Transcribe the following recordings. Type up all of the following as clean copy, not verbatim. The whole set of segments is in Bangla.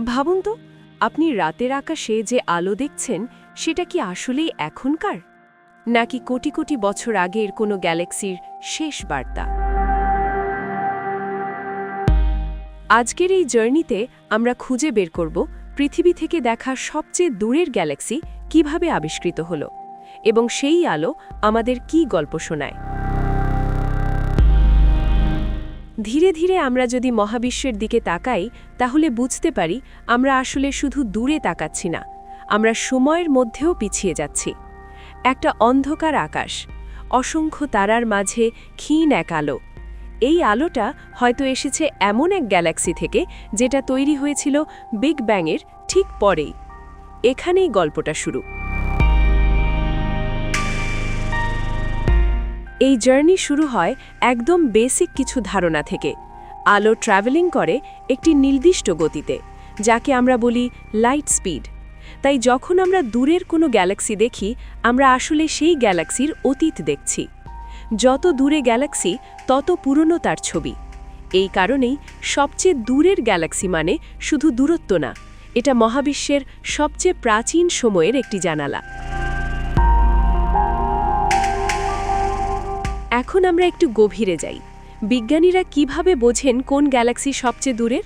ভাবুন তো, আপনি রাতের আকাশে যে আলো দেখছেন সেটা কি আসলেই এখনকার, নাকি কোটি কোটি বছর আগের কোনো গ্যালাক্সির শেষ বার্তা? আজকের এই জার্নিতে আমরা খুঁজে বের করব পৃথিবী থেকে দেখা সবচেয়ে দূরের গ্যালাক্সি কিভাবে আবিষ্কৃত হলো এবং সেই আলো আমাদের কি গল্প শোনায়। ধীরে ধীরে আমরা যদি মহাবিশ্বের দিকে তাকাই তাহলে বুঝতে পারি আমরা আসলে শুধু দূরে তাকাচ্ছি না, আমরা সময়ের মধ্যেও পিছিয়ে যাচ্ছি। একটা অন্ধকার আকাশ, অসংখ্য তারার মাঝে ক্ষীণ এক আলো। এই আলোটা হয়তো এসেছে এমন এক গ্যালাক্সি থেকে যেটা তৈরি হয়েছিল বিগ ব্যাংয়ের ঠিক পরেই। এখানেই গল্পটা শুরু। এই জার্নি শুরু হয় একদম বেসিক কিছু ধারণা থেকে। আলো ট্রাভেলিং করে একটি নির্দিষ্ট গতিতে, যাকে আমরা বলি লাইট স্পিড। তাই যখন আমরা দূরের কোনো গ্যালাক্সি দেখি, আমরা আসলে সেই গ্যালাক্সির অতীত দেখছি। যত দূরে গ্যালাক্সি তত পুরনো তার ছবি। এই কারণেই সবচেয়ে দূরের গ্যালাক্সি মানে শুধু দূরত্ব না, এটা মহাবিশ্বের সবচেয়ে প্রাচীন সময়ের একটি জানালা। এখন আমরা একটু গভীরে যাই। বিজ্ঞানীরা কিভাবে বোঝেন কোন গ্যালাক্সি সবচেয়ে দূরের?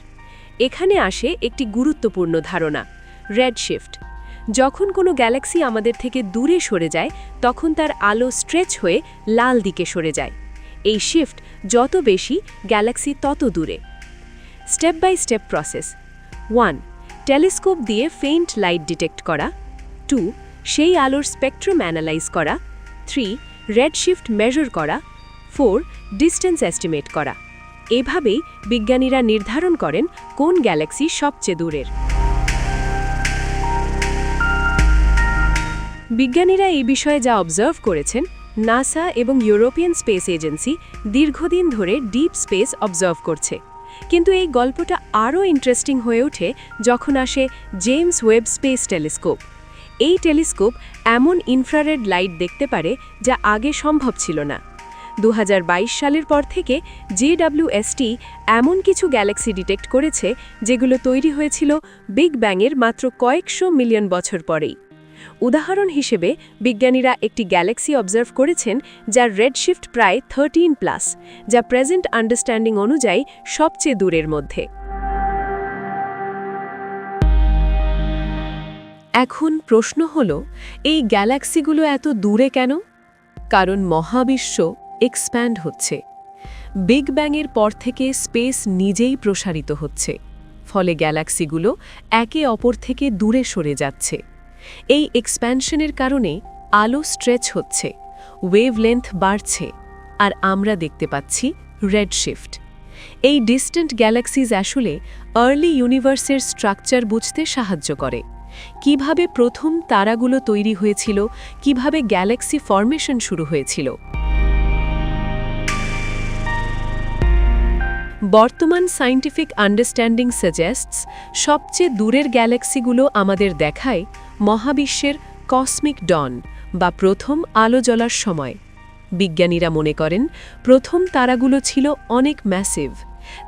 এখানে আসে একটি গুরুত্বপূর্ণ ধারণা, রেডশিফট। যখন কোনো গ্যালাক্সি আমাদের থেকে দূরে সরে যায়, তখন তার আলো স্ট্রেচ হয়ে লাল দিকে সরে যায়। এই শিফট যত বেশি, গ্যালাক্সি তত দূরে। Step by step process. 1. Telescope দিয়ে ফেইন্ট লাইট ডিটেক্ট করা। 2. সেই আলোর স্পেকট্রাম অ্যানালাইজ করা। 3. রেডশিফট মেজার করা। 4. ডিস্টেন্স এস্টিমেট করা। এভাবেই বিজ্ঞানীরা নির্ধারণ করেন কোন গ্যালাক্সি সবচেয়ে দূরের। বিজ্ঞানীরা এই বিষয়ে যা অবজার্ভ করেছেন, নাসা এবং ইউরোপিয়ান স্পেস এজেন্সি দীর্ঘদিন ধরে ডিপ স্পেস অবজার্ভ করছে। কিন্তু এই গল্পটা আরও ইন্টারেস্টিং হয়ে ওঠে যখন আসে জেমস ওয়েব স্পেস টেলিস্কোপ। এই টেলিস্কোপ এমন ইনফ্রারেড লাইট দেখতে পারে যা আগে সম্ভব ছিল না। 2022 সালের পর থেকে JWST এমন কিছু গ্যালাক্সি ডিটেক্ট করেছে যেগুলো তৈরি হয়েছিল বিগ ব্যাংয়ের মাত্র কয়েকশো মিলিয়ন বছর পরেই। উদাহরণ হিসেবে বিজ্ঞানীরা একটি গ্যালাক্সি অবজার্ভ করেছেন যার রেডশিফট প্রায় 13+, যা প্রেজেন্ট আন্ডারস্ট্যান্ডিং অনুযায়ী সবচেয়ে দূরের মধ্যে। এখন প্রশ্ন হল, এই গ্যালাক্সিগুলো এত দূরে কেন? কারণ মহাবিশ্ব এক্সপ্যান্ড হচ্ছে। বিগ ব্যাংয়ের পর থেকে স্পেস নিজেই প্রসারিত হচ্ছে, ফলে গ্যালাক্সিগুলো একে অপর থেকে দূরে সরে যাচ্ছে। এই এক্সপ্যানশনের কারণে আলো স্ট্রেচ হচ্ছে, ওয়েভলেন্থ বাড়ছে, আর আমরা দেখতে পাচ্ছি রেডশিফট। এই ডিস্ট্যান্ট গ্যালাক্সিজ আসলে আর্লি ইউনিভার্সের স্ট্রাকচার বুঝতে সাহায্য করে। কিভাবে প্রথম তারাগুলো তৈরি হয়েছিল, কিভাবে গ্যালাক্সি ফর্মেশন শুরু হয়েছিল। বর্তমান সায়েন্টিফিক আন্ডারস্ট্যান্ডিং সাজেস্টস সবচেয়ে দূরের গ্যালাক্সিগুলো আমাদের দেখায় মহাবিশ্বের কসমিক ডন বা প্রথম আলো জ্বলার সময়। বিজ্ঞানীরা মনে করেন প্রথম তারাগুলো ছিল অনেক ম্যাসিভ,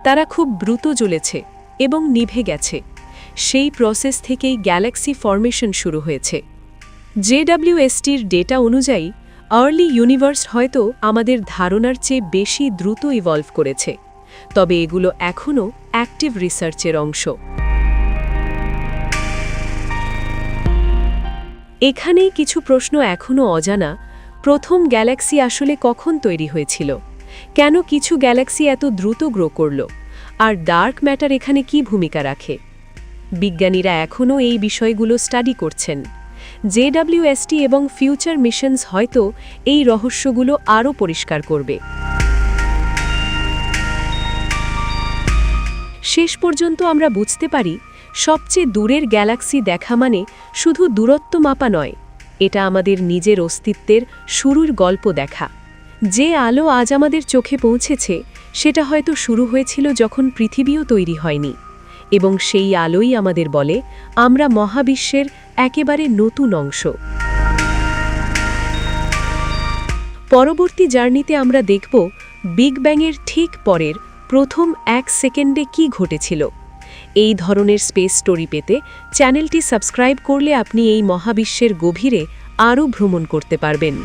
তারা খুব দ্রুত জ্বলেছে এবং নিভে গেছে। সেই প্রসেস থেকেই গ্যালাক্সি ফর্মেশন শুরু হয়েছে। JWSTর ডেটা অনুযায়ী আর্লি ইউনিভার্স হয়তো আমাদের ধারণার চেয়ে বেশি দ্রুত ইভলভ করেছে, তবে এগুলো এখনও অ্যাক্টিভ রিসার্চের অংশ। এখানেই কিছু প্রশ্ন এখনও অজানা। প্রথম গ্যালাক্সি আসলে কখন তৈরি হয়েছিল? কেন কিছু গ্যালাক্সি এত দ্রুত গ্রো করল? আর ডার্ক ম্যাটার এখানে কি ভূমিকা রাখে? বিজ্ঞানীরা এখনও এই বিষয়গুলো স্টাডি করছেন। JWST এবং ফিউচার মিশনস হয়তো এই রহস্যগুলো আরও পরিষ্কার করবে। শেষ পর্যন্ত আমরা বুঝতে পারি, সবচেয়ে দূরের গ্যালাক্সি দেখা মানে শুধু দূরত্ব মাপা নয়, এটা আমাদের নিজের অস্তিত্বের শুরুর গল্প দেখা। যে আলো আজ আমাদের চোখে পৌঁছেছে, সেটা হয়তো শুরু হয়েছিল যখন পৃথিবীও তৈরি হয়নি, এবং সেই আলোই আমাদের বলে আমরা মহাবিশ্বের একেবারে নতুন অংশ। পরবর্তী জার্নিতে আমরা দেখব বিগ ব্যাংয়ের ঠিক পরের প্রথম 1 সেকেন্ডে কি ঘটেছিল, এই ধরনের স্পেস স্টোরি পেতে চ্যানেলটি সাবস্ক্রাইব করলে আপনি এই মহাবিশ্বের গভীরে আরও ভ্রমণ করতে পারবেন।